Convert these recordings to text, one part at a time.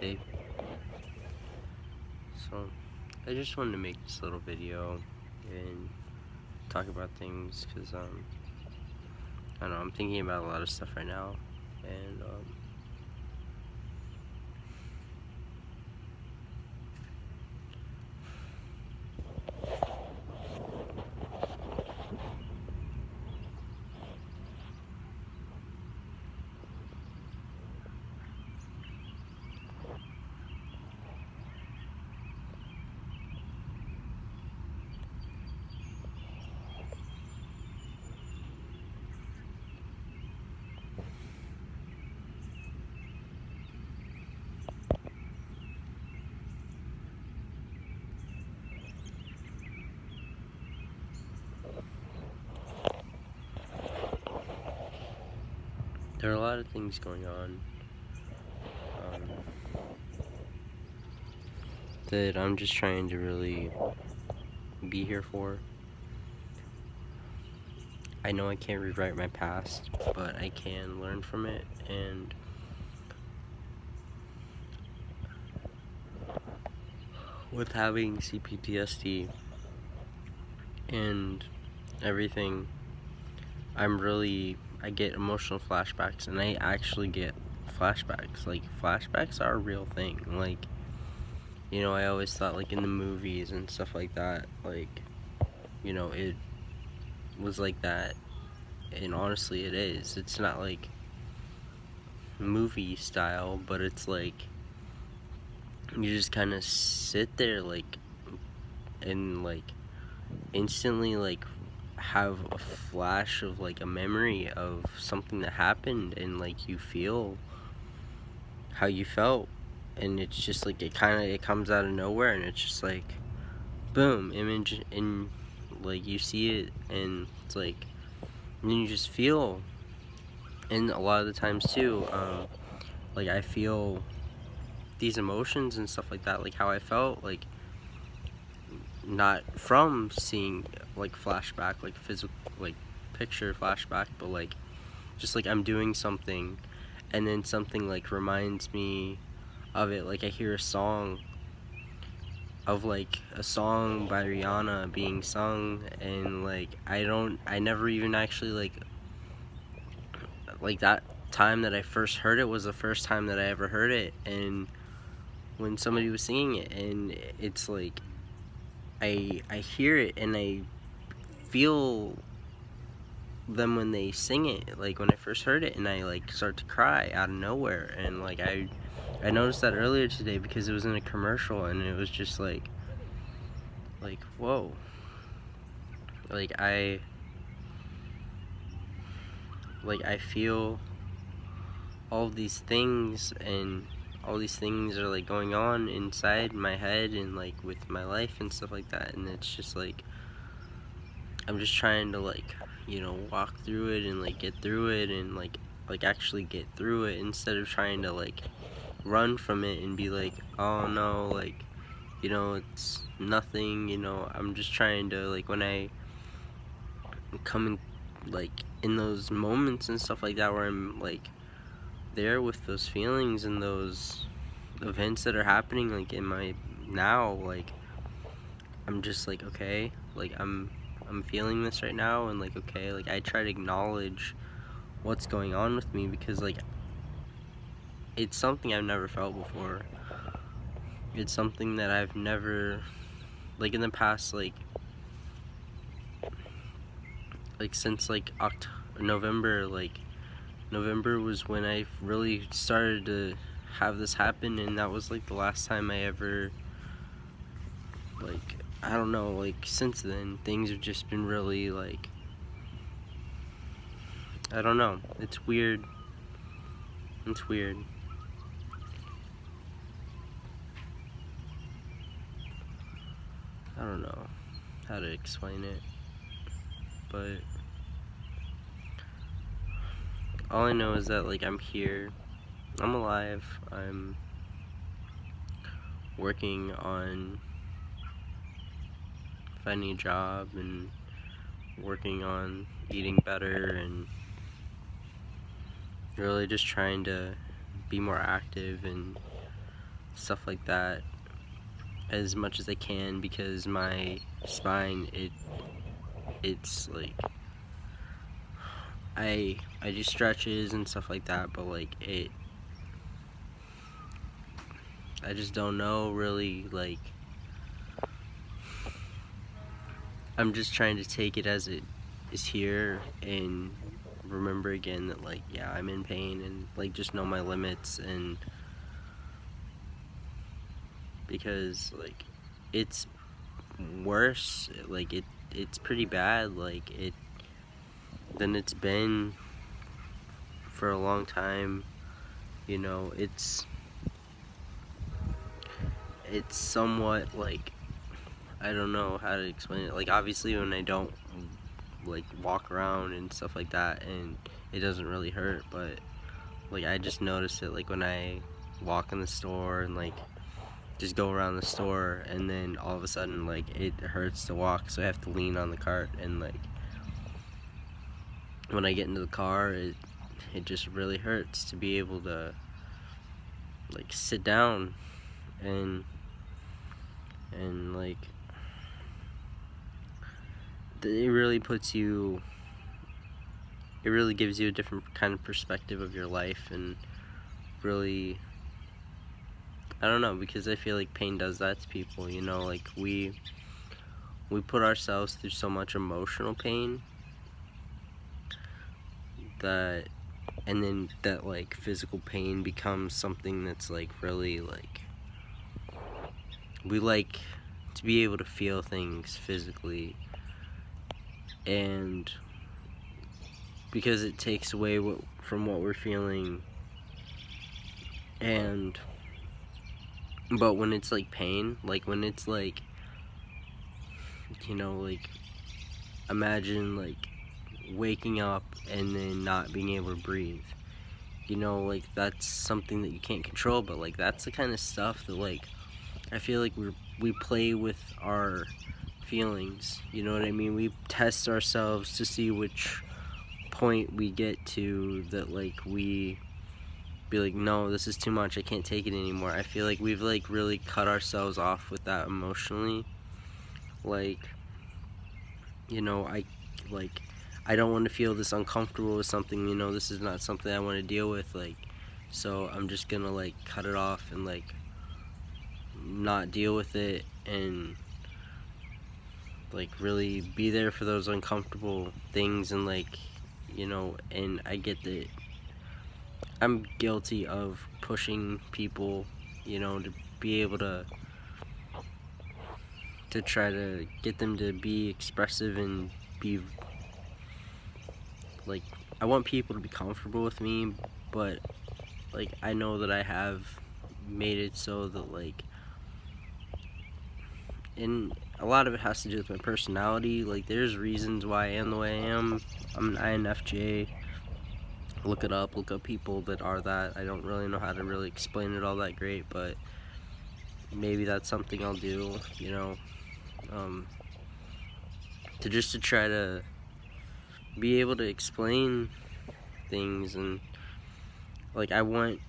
today. So I just wanted to make this little video and talk about things because I don't know, I'm thinking about a lot of stuff right now, and there are a lot of things going on that I'm just trying to really be here for. I know I can't rewrite my past, but I can learn from it, and with having CPTSD and everything, I get emotional flashbacks, and I actually get flashbacks. Like, flashbacks are a real thing. Like, I always thought, like, in the movies and stuff like that, like, it was like that, and honestly it is. It's not, like, movie style, but it's, like, you just kind of sit there, like, and, like, instantly, like, have a flash of, like, a memory of something that happened, and, like, you feel how you felt, and it's just, like, it comes out of nowhere, and it's just, like, boom, image, and, like, you see it, and it's, like, and then you just feel, and a lot of the times, too, like, I feel these emotions and stuff like that, like, how I felt, like, not from seeing, like, flashback, like, physical, like, picture flashback, but, like, just, like, I'm doing something, and then something, like, reminds me of it, like, I hear a song by Rihanna being sung, and, like, I never even actually, like, that time that I first heard it was the first time that I ever heard it, and when somebody was singing it, and it's, like, I hear it, and I feel them when they sing it, like, when I first heard it, and I, like, start to cry out of nowhere, and, like, I noticed that earlier today because it was in a commercial, and it was just, like, whoa, like, I feel all these things, and all these things are, like, going on inside my head, and, like, with my life and stuff like that, and it's just, like, I'm just trying to, like, walk through it, and, like, get through it, and, like actually get through it, instead of trying to, like, run from it and be like, oh no, like, it's nothing, I'm just trying to, like, when I come in, like, in those moments and stuff like that, where I'm, like, there with those feelings and those events that are happening, like, in my now, like, I'm just, like, okay, like, I'm feeling this right now, and, like, okay, like, I try to acknowledge what's going on with me, because, like, it's something I've never felt before. It's something that I've never, like, in the past, like since, like, November, like, November was when I really started to have this happen, and that was, like, the last time I ever, like, I don't know, like, since then, things have just been really, like, I don't know, it's weird, it's weird. I don't know how to explain it, but all I know is that, like, I'm here, I'm alive, I'm working on finding a job, and working on eating better, and really just trying to be more active, and stuff like that as much as I can, because my spine, it's like I do stretches and stuff like that, but like I just don't know really, like I'm just trying to take it as it is here and remember again that, like, yeah, I'm in pain, and like just know my limits, and because like it's worse, like it's pretty bad, like than it's been for a long time, you know. It's somewhat like, I don't know how to explain it. Like, obviously when I don't like walk around and stuff like that, and it doesn't really hurt, but like I just notice it like when I walk in the store and like just go around the store, and then all of a sudden like it hurts to walk, so I have to lean on the cart, and like when I get into the car, it just really hurts to be able to like sit down, and like it really puts you, it really gives you a different kind of perspective of your life, and really, I don't know, because I feel like pain does that to people, you know. Like we put ourselves through so much emotional pain that, and then that like physical pain becomes something that's like really like, we like to be able to feel things physically, and because it takes away from what we're feeling. And but when it's like pain, like when it's like, you know, like imagine like waking up and then not being able to breathe, you know, like that's something that you can't control, but like that's the kind of stuff that like I feel like we play with our feelings, you know what I mean? We test ourselves to see which point we get to, that like we be like, no, this is too much, I can't take it anymore. I feel like we've like really cut ourselves off with that emotionally. Like, you know, I don't want to feel this uncomfortable with something, you know, this is not something I want to deal with, like, so I'm just gonna like cut it off and like not deal with it, and like really be there for those uncomfortable things, and like, you know. And I get that I'm guilty of pushing people, you know, to be able to try to get them to be expressive and be like, I want people to be comfortable with me, but like I know that I have made it so that like, and a lot of it has to do with my personality. Like there's reasons why I am the way I am. I'm an INFJ. Look it up, look up people that are that. I don't really know how to really explain it all that great, but maybe that's something I'll do, you know, to try to be able to explain things. And like I want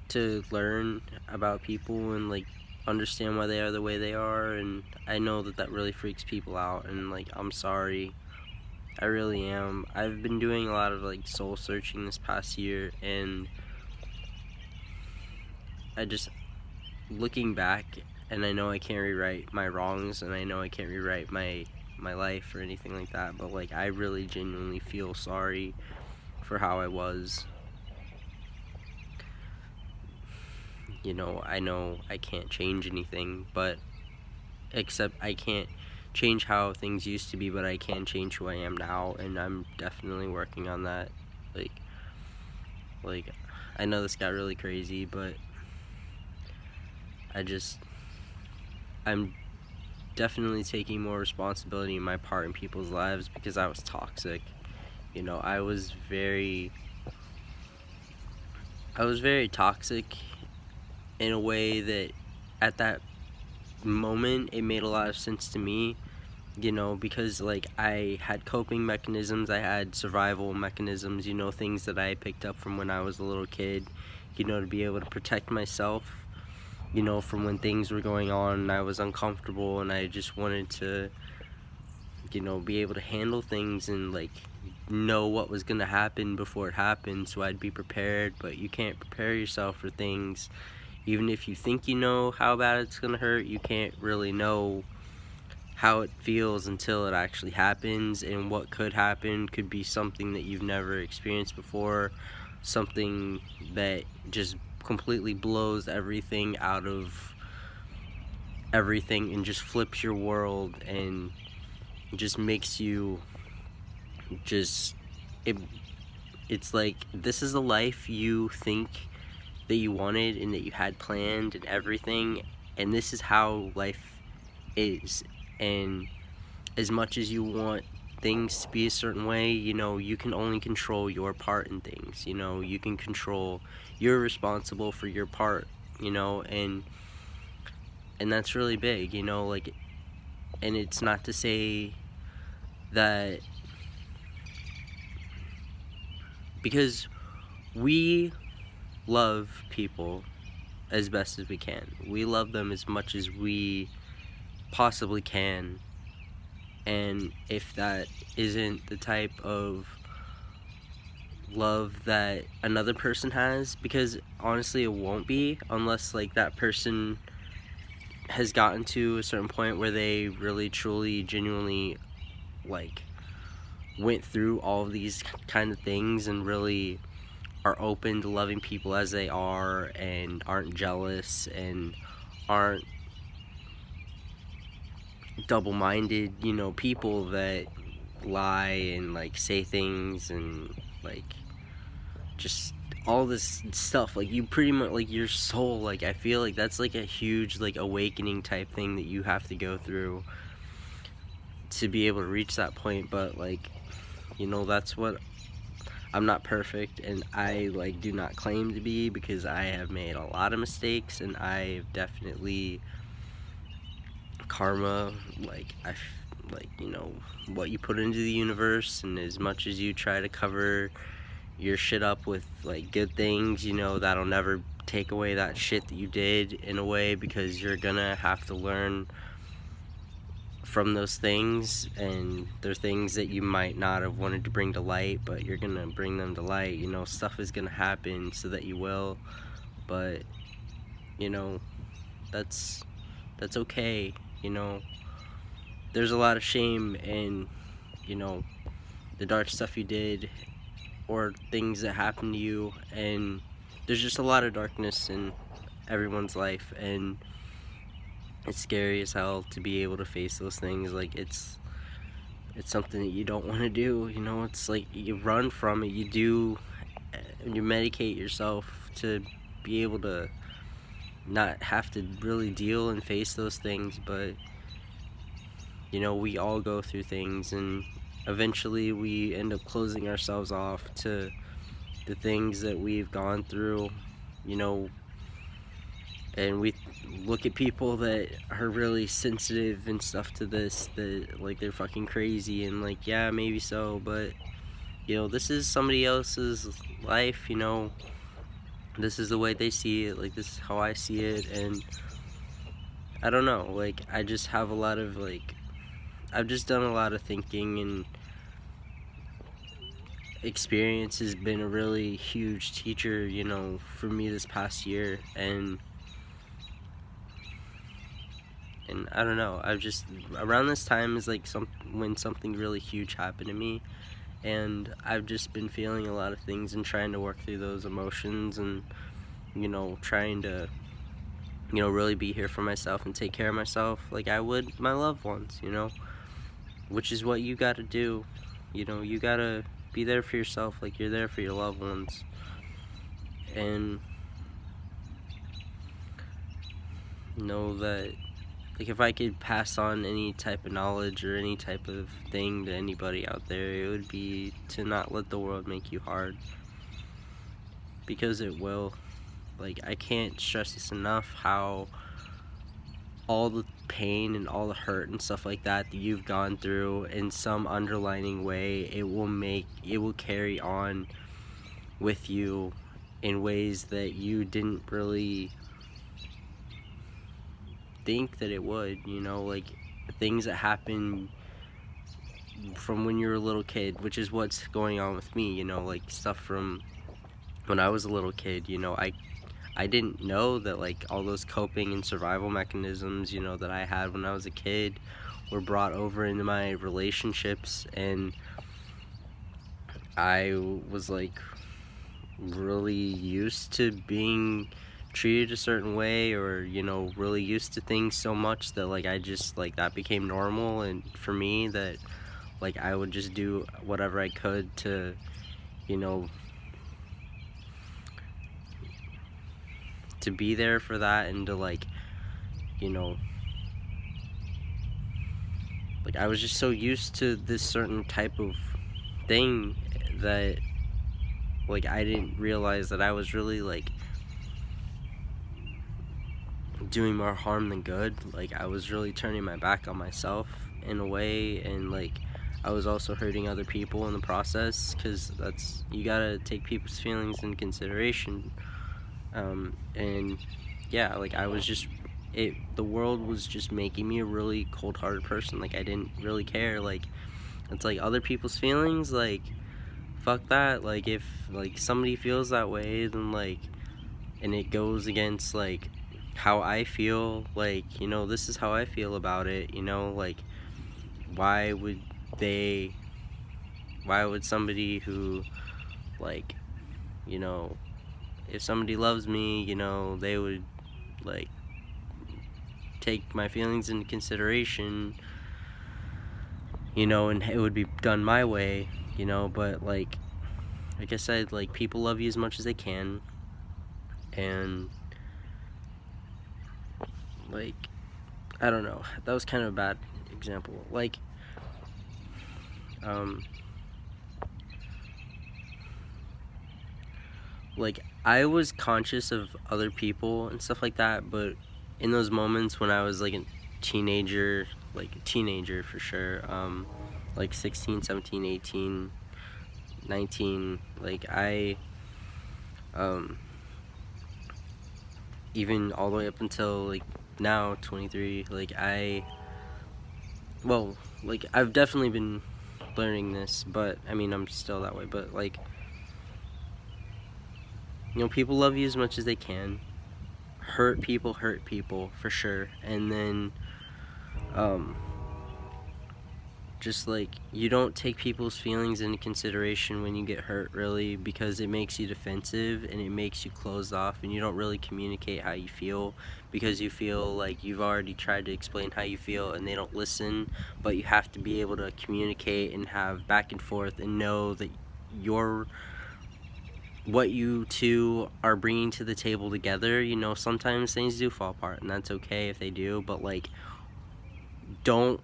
to learn about people and like understand why they are the way they are, and I know that that really freaks people out, and like I'm sorry, I really am. I've been doing a lot of like soul searching this past year, and I just, looking back, and I know I can't rewrite my wrongs, and I know I can't rewrite my life or anything like that, but like I really genuinely feel sorry for how I was. You know I can't change anything, but except I can't change how things used to be, but I can change who I am now, and I'm definitely working on that. Like I know this got really crazy, but I'm definitely taking more responsibility in my part in people's lives, because I was toxic. You know, I was very toxic in a way that at that moment it made a lot of sense to me, you know, because like I had coping mechanisms, I had survival mechanisms, you know, things that I picked up from when I was a little kid, you know, to be able to protect myself. you know, from when things were going on and I was uncomfortable and I just wanted to, you know, be able to handle things and like know what was gonna happen before it happened so I'd be prepared. But you can't prepare yourself for things. Even if you think you know how bad it's gonna hurt, you can't really know how it feels until it actually happens. And what could happen could be something that you've never experienced before, something that just completely blows everything out of everything and just flips your world and just makes you just it it's like this is the life you think that you wanted and that you had planned and everything, and this is how life is. And as much as you want things to be a certain way, you know, you can only control your part in things. You know, you can control, you're responsible for your part, you know. And that's really big, you know. Like, and it's not to say that, because we love people as best as we can, we love them as much as we possibly can. And if that isn't the type of love that another person has, because honestly it won't be unless like that person has gotten to a certain point where they really truly genuinely like went through all of these kind of things and really are open to loving people as they are and aren't jealous and aren't double-minded, you know, people that lie and like say things and like just all this stuff. Like, you pretty much, like, your soul, like, I feel like that's like a huge like awakening type thing that you have to go through to be able to reach that point. But like, you know, that's what, I'm not perfect, and I like do not claim to be, because I have made a lot of mistakes and I've definitely karma, like like, you know, what you put into the universe, and as much as you try to cover your shit up with like good things, you know, that'll never take away that shit that you did in a way, because you're gonna have to learn from those things, and they're things that you might not have wanted to bring to light, but you're gonna bring them to light. You know, stuff is gonna happen so that you will, but you know, that's okay. You know, there's a lot of shame in, you know, the dark stuff you did or things that happened to you, and there's just a lot of darkness in everyone's life, and it's scary as hell to be able to face those things. Like, it's something that you don't want to do, you know. It's like you run from it, you medicate yourself to be able to not have to really deal and face those things. But you know, we all go through things, and eventually we end up closing ourselves off to the things that we've gone through, you know. And we look at people that are really sensitive and stuff to this, that like they're fucking crazy, and like, yeah, maybe so, but you know, this is somebody else's life, you know. This is the way they see it, like this is how I see it. And I don't know, like, I just have a lot of like, I've just done a lot of thinking, and experience has been a really huge teacher, you know, for me this past year. And I don't know, I've just, around this time is like when something really huge happened to me, and I've just been feeling a lot of things and trying to work through those emotions, and you know, trying to, you know, really be here for myself and take care of myself like I would my loved ones, you know, which is what you gotta do. You know, you gotta be there for yourself like you're there for your loved ones. And know that, like, if I could pass on any type of knowledge or any type of thing to anybody out there, it would be to not let the world make you hard, because it will. Like, I can't stress this enough, how all the pain and all the hurt and stuff like that that you've gone through, in some underlining way, it will carry on with you in ways that you didn't really think that it would, like things that happen from when you're a little kid, which is what's going on with me, like stuff from when I was a little kid. I didn't know that like all those coping and survival mechanisms, that I had when I was a kid were brought over into my relationships, and I was like really used to being treated a certain way, or really used to things so much that like I just like that became normal, and for me that like I would just do whatever I could to you know to be there for that, and to like you know like I was just so used to this certain type of thing that like I didn't realize that I was really like doing more harm than good. Like I was really turning my back on myself in a way, and like I was also hurting other people in the process, because you gotta take people's feelings in consideration. And yeah, like I was just the world was just making me a really cold-hearted person. Like I didn't really care. Like it's like other people's feelings, like fuck that. Like if like somebody feels that way, then like, and it goes against like how I feel, like this is how I feel about it, like why would they why would somebody who like if somebody loves me, they would like take my feelings into consideration, and it would be done my way, but like I said, like people love you as much as they can, and like I don't know, that was kind of a bad example. Um like I was conscious of other people and stuff like that, but in those moments when I was like a teenager for sure, like 16, 17, 18, 19, like I even all the way up until like now 23, like I've definitely been learning this, but I mean I'm still that way, but like people love you as much as they can. Hurt people for sure, and then just like you don't take people's feelings into consideration when you get hurt, really, because it makes you defensive and it makes you closed off, and you don't really communicate how you feel, because you feel like you've already tried to explain how you feel and they don't listen. But you have to be able to communicate and have back and forth and know that what you two are bringing to the table together. Sometimes things do fall apart, and that's okay if they do, but like don't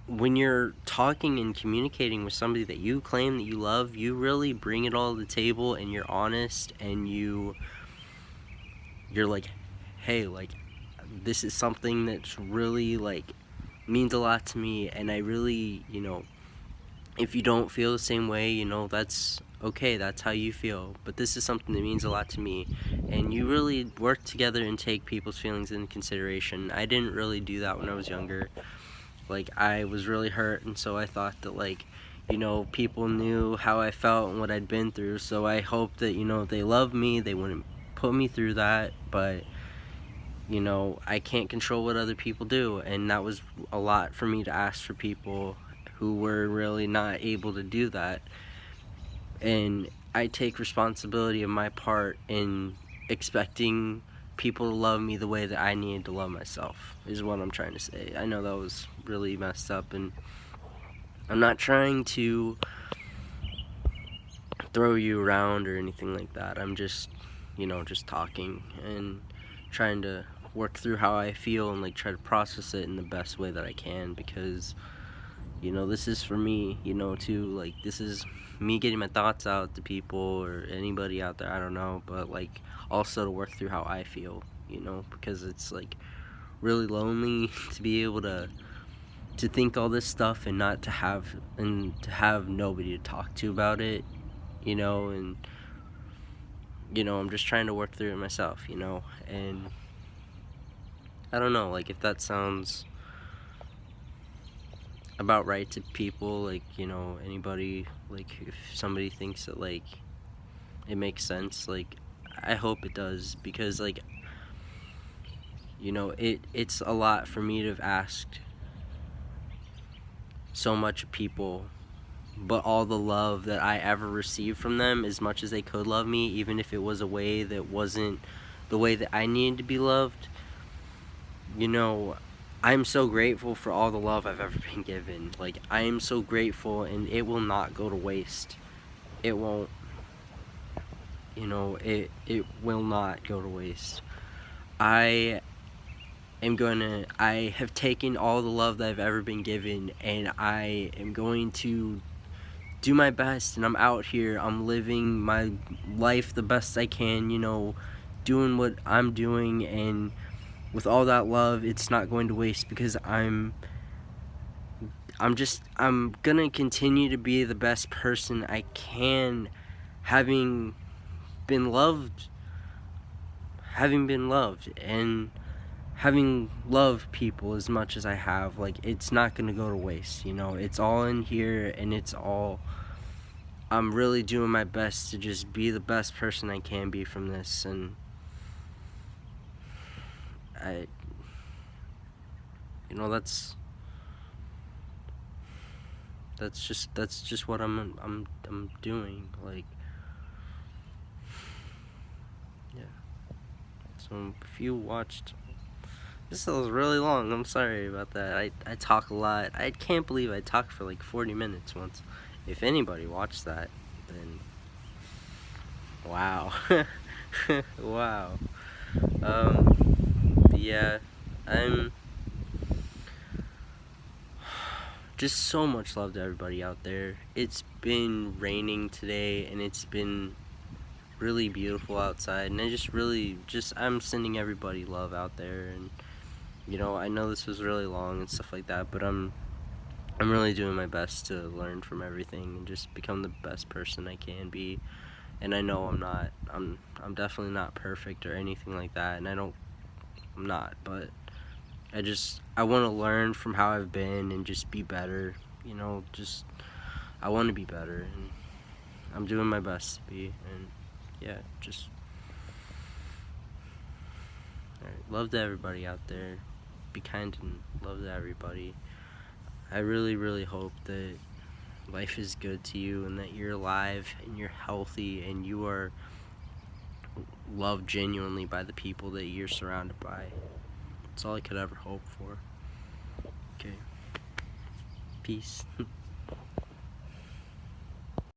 when you're talking and communicating with somebody that you claim that you love, you really bring it all to the table, and you're honest, and you're like, hey, like this is something that's really like means a lot to me, and I really, if you don't feel the same way, that's okay, that's how you feel, but this is something that means a lot to me, and you really work together and take people's feelings into consideration. I didn't really do that when I was younger. Like I was really hurt, and so I thought that like people knew how I felt and what I'd been through, so I hoped that if they loved me, they wouldn't put me through that. But I can't control what other people do, and that was a lot for me to ask for people who were really not able to do that. And I take responsibility of my part in expecting people to love me the way that I needed to love myself, is what I'm trying to say. I know that was really messed up, and I'm not trying to throw you around or anything like that. I'm just just talking and trying to work through how I feel, and like try to process it in the best way that I can, because this is for me, too. Like this is me getting my thoughts out to people or anybody out there, I don't know, but like also to work through how I feel, because it's like really lonely to be able to think all this stuff and not to have nobody to talk to about it, and I'm just trying to work through it myself, and I don't know, like, if that sounds about right to people, like, you know, anybody, like, if somebody thinks that, like, it makes sense, like, I hope it does, because, like, you know, it's a lot for me to have asked so much of people, but all the love that I ever received from them, as much as they could love me, even if it was a way that wasn't the way that I needed to be loved, you know, I'm so grateful for all the love I've ever been given. Like, I am so grateful, and it will not go to waste. It won't. You know, it will not go to waste. I I have taken all the love that I've ever been given, and I am going to do my best, and I'm out here, I'm living my life the best I can, you know, doing what I'm doing, and with all that love, it's not going to waste, because I'm gonna continue to be the best person I can, having been loved, and having loved people as much as I have. Like, it's not gonna go to waste, you know, it's all in here, and I'm really doing my best to just be the best person I can be from this, and I, you know, that's just what I'm doing, like, yeah. So if you watched, this was really long, I'm sorry about that. I talk a lot. I can't believe I talked for like 40 minutes once. If anybody watched that, then wow. Wow. Yeah, I'm just so much love to everybody out there. It's been raining today, and it's been really beautiful outside, and I just really I'm sending everybody love out there. And you know, I know this was really long and stuff like that, but I'm really doing my best to learn from everything and just become the best person I can be. And I know I'm definitely not perfect or anything like that, and I'm not, but I want to learn from how I've been and just be better, you know, I want to be better, and I'm doing my best to be. And yeah, just all right, love to everybody out there, be kind and love to everybody. I really, really hope that life is good to you, and that you're alive and you're healthy and you are loved genuinely by the people that you're surrounded by. That's all I could ever hope for. Okay. Peace.